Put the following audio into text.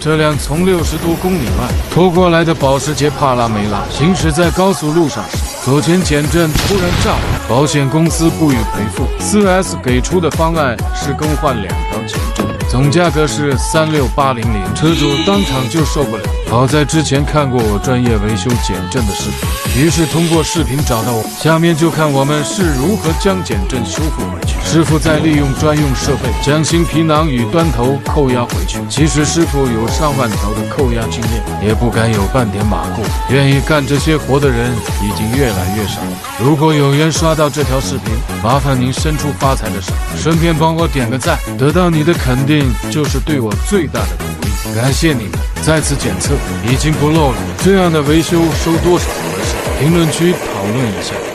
这辆从60多公里外拖过来的保时捷帕拉梅拉行驶在高速路上时，左前减震突然炸了，保险公司不予赔付。4S 给出的方案是更换2条减震，总价格是36800，车主当场就受不了。好在之前看过我专业维修减震的视频，于是通过视频找到我。下面就看我们是如何将减震修复回去。师傅再利用专用设备将新皮囊与端头扣压回去。其实师傅有上万条的扣压经验，也不敢有半点马虎。愿意干这些活的人已经越来越少。如果有缘刷到这条视频，麻烦您伸出发财的手，顺便帮我点个赞，得到你的肯定就是对我最大的鼓励。感谢你们！再次检测已经不漏了，这样的维修收多少合适？评论区讨论一下。